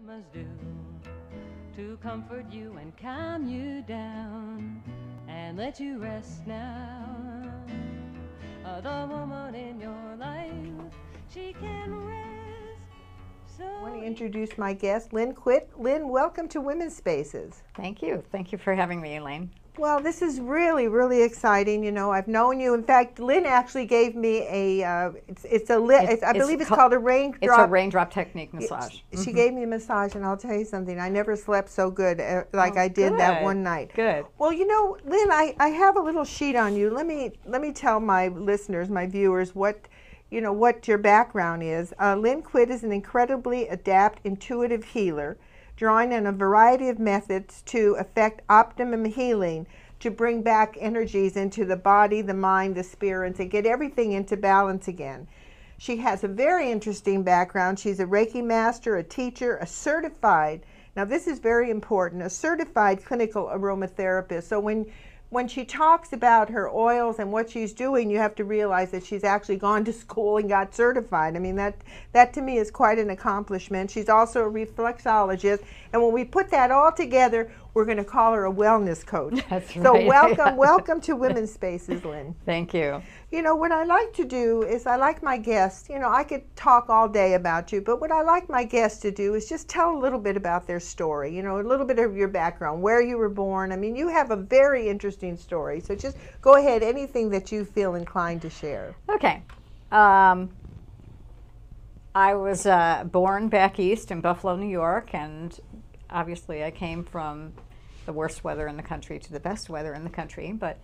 Must do to comfort you and calm you down and let you rest now. The woman in your life, she can rest. So I want to introduce my guest, Lynn Kwitt. Lynn, welcome to Women's Spaces. Thank you. Thank you for having me, Elaine. Well, this is really, really exciting. You know, I've known you. In fact, Lynn actually gave me a, I believe it's called a raindrop. It's a raindrop technique massage. She gave me a massage, and I'll tell you something. I never slept so good like I did that one night. Good. Well, you know, Lynn, I have a little sheet on you. Let me tell my listeners, my viewers, what your background is. Lynn Kwitt is an incredibly adept, intuitive healer, drawing on a variety of methods to effect optimum healing, to bring back energies into the body, the mind, the spirit, and to get everything into balance again. She has a very interesting background. She's a Reiki master, a teacher, a certified, now this is very important, a certified clinical aromatherapist. So when she talks about her oils and what she's doing, you have to realize that she's actually gone to school and got certified. I mean, that to me is quite an accomplishment. She's also a reflexologist, and when we put that all together, we're going to call her a wellness coach. That's right. So welcome to Women's Spaces, Lynn. Thank you. You know, what I like to do is I like my guests, you know, I could talk all day about you, but what I like my guests to do is just tell a little bit about their story, you know, a little bit of your background, where you were born. I mean, you have a very interesting story, so just go ahead, anything that you feel inclined to share. Okay. I was born back east in Buffalo, New York, and obviously I came from the worst weather in the country to the best weather in the country, but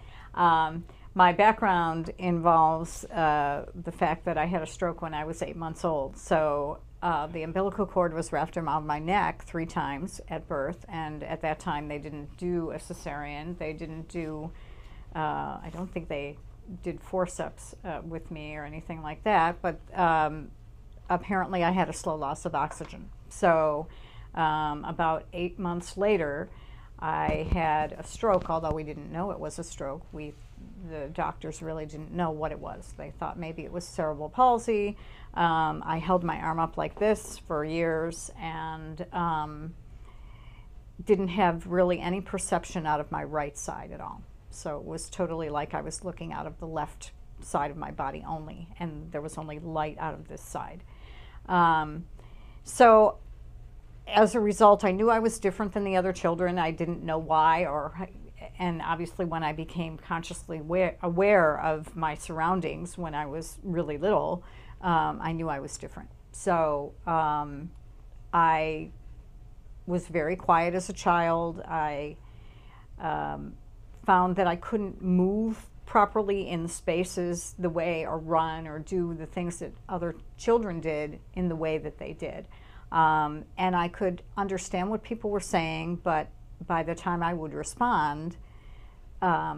my background involves the fact that I had a stroke when I was 8 months old. So the umbilical cord was wrapped around my neck 3 times at birth, and at that time they didn't do a cesarean. They didn't do, I don't think they did forceps with me or anything like that, but apparently I had a slow loss of oxygen. So about 8 months later, I had a stroke, although we didn't know it was a stroke. The doctors really didn't know what it was. They thought maybe it was cerebral palsy. I held my arm up like this for years and didn't have really any perception out of my right side at all. So it was totally like I was looking out of the left side of my body only, and there was only light out of this side. So as a result, I knew I was different than the other children. I didn't know why, and obviously when I became consciously aware of my surroundings when I was really little, I knew I was different. So I was very quiet as a child. I found that I couldn't move properly in spaces the way, or run, or do the things that other children did in the way that they did. And I could understand what people were saying, but by the time I would respond,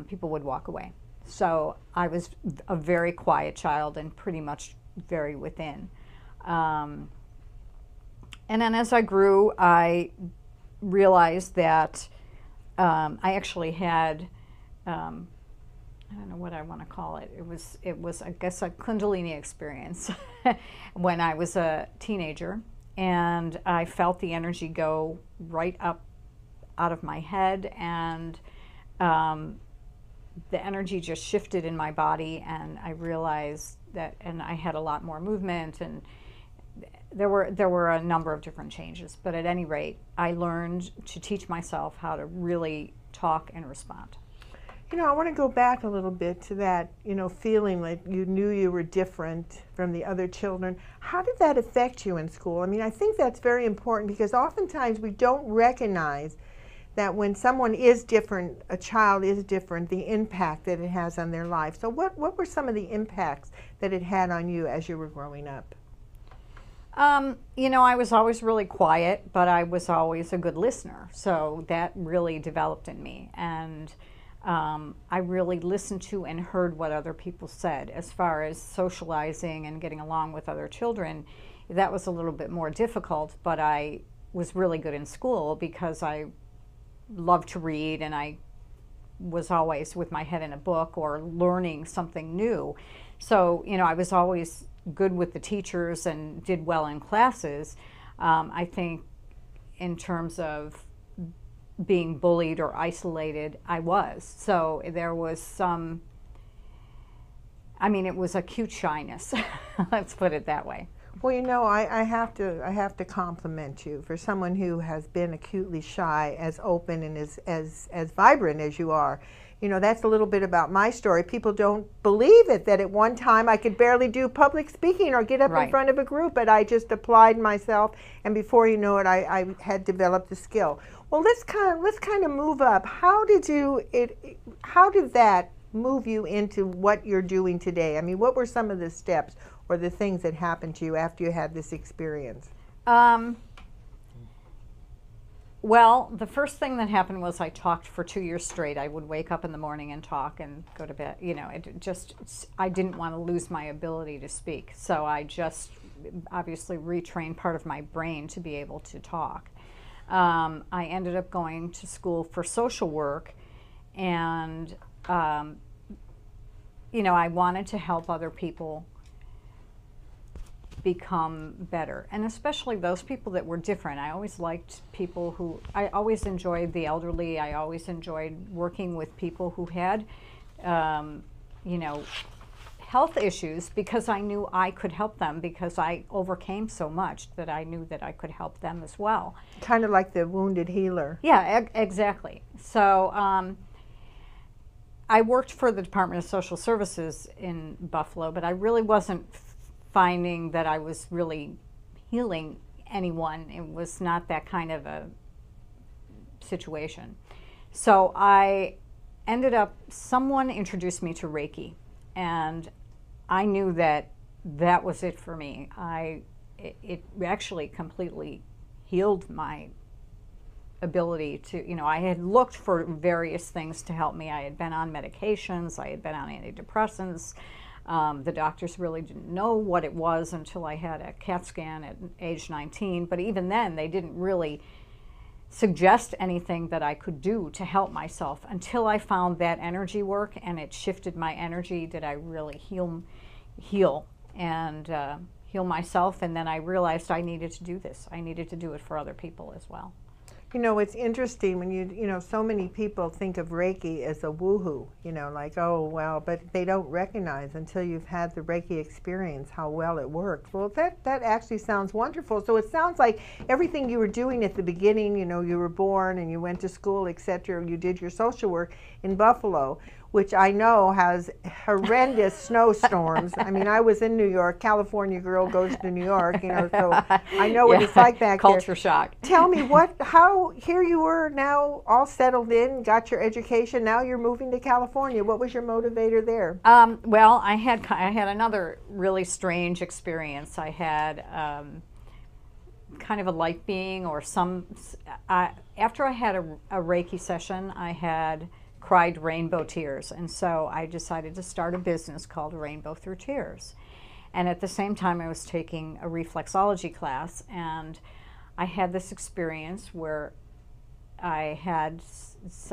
people would walk away. So I was a very quiet child and pretty much very within. And then as I grew, I realized that I actually had, I don't know what I want to call it. It was I guess a Kundalini experience when I was a teenager. And I felt the energy go right up out of my head, and the energy just shifted in my body, and I realized that, and I had a lot more movement, and there were a number of different changes. But at any rate, I learned to teach myself how to really talk and respond. You know, I want to go back a little bit to that, you know, feeling like you knew you were different from the other children. How did that affect you in school? I mean, I think that's very important, because oftentimes we don't recognize that when someone is different, a child is different, the impact that it has on their life. So what were some of the impacts that it had on you as you were growing up? You know, I was always really quiet, but I was always a good listener. So that really developed in me. And I really listened to and heard what other people said. As far as socializing and getting along with other children, that was a little bit more difficult, but I was really good in school because I loved to read, and I was always with my head in a book or learning something new. So, you know, I was always good with the teachers and did well in classes. I think in terms of being bullied or isolated, I was. So there was some, I mean, it was acute shyness. Let's put it that way. Well, you know, I have to compliment you for someone who has been acutely shy, as open and as vibrant as you are. You know, that's a little bit about my story. People don't believe it, that at one time I could barely do public speaking or get up in front of a group, but I just applied myself, and before you know it, I had developed the skill. Well, let's kind of move up. How did that move you into what you're doing today? I mean, what were some of the steps or the things that happened to you after you had this experience? Well, the first thing that happened was I talked for 2 years straight. I would wake up in the morning and talk and go to bed. You know, I didn't want to lose my ability to speak. So I just obviously retrained part of my brain to be able to talk. I ended up going to school for social work, and, you know, I wanted to help other people become better, and especially those people that were different. I always liked people who, I always enjoyed the elderly. I always enjoyed working with people who had, you know, health issues, because I knew I could help them, because I overcame so much that I knew that I could help them as well. Kind of like the wounded healer. Yeah, exactly. So I worked for the Department of Social Services in Buffalo, but I really wasn't finding that I was really healing anyone. It was not that kind of a situation. So I ended up, someone introduced me to Reiki, and I knew that that was it for me. It actually completely healed my ability to, you know, I had looked for various things to help me. I had been on medications, I had been on antidepressants. The doctors really didn't know what it was until I had a CAT scan at age 19, but even then they didn't really suggest anything that I could do to help myself until I found that energy work, and it shifted my energy. Did I really heal and heal myself? And then I realized I needed to do this. I needed to do it for other people as well. You know, it's interesting when you know, so many people think of Reiki as a woohoo, you know, like, oh, well, but they don't recognize until you've had the Reiki experience how well it works. Well, that actually sounds wonderful. So it sounds like everything you were doing at the beginning, you know, you were born and you went to school, etc., you did your social work in Buffalo, which I know has horrendous snowstorms. I mean, I was in New York. California girl goes to New York, you know, so I know what it's like back there. Culture shock. Tell me, how here you were now all settled in, got your education, now you're moving to California. What was your motivator there? Well, I had another really strange experience. I had kind of a light being, or after I had a Reiki session, I had cried rainbow tears, and so I decided to start a business called Rainbow Through Tears. And at the same time, I was taking a reflexology class, and I had this experience where I had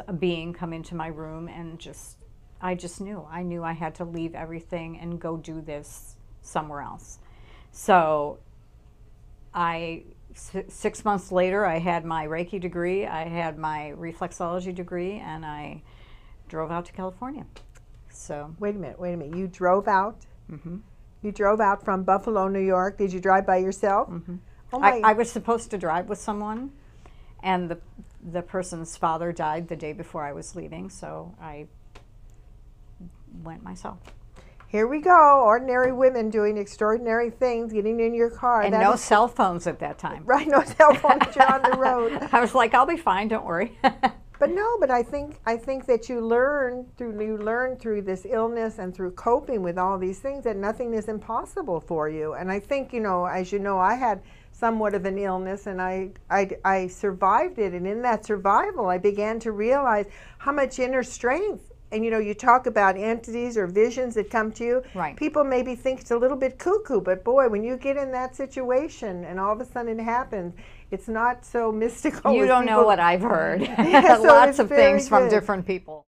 a being come into my room, and I just knew I had to leave everything and go do this somewhere else. So 6 months later, I had my Reiki degree, I had my reflexology degree, and I drove out to California. So wait a minute. You drove out? Mm-hmm. You drove out from Buffalo, New York. Did you drive by yourself? Mm-hmm. Oh my. I was supposed to drive with someone, and the person's father died the day before I was leaving, so I went myself. Here we go, ordinary women doing extraordinary things, getting in your car. And no cell phones at that time. Right, no cell phones, you're on the road. I was like, I'll be fine, don't worry. But I think that you learn through this illness and through coping with all these things that nothing is impossible for you. And I think, you know, as you know, I had somewhat of an illness, and I survived it. And in that survival, I began to realize how much inner strength. And you know, you talk about entities or visions that come to you. Right. People maybe think it's a little bit cuckoo, but boy, when you get in that situation and all of a sudden it happens, it's not so mystical. You don't know what I've heard. Yeah, so Lots of very things from good. different people.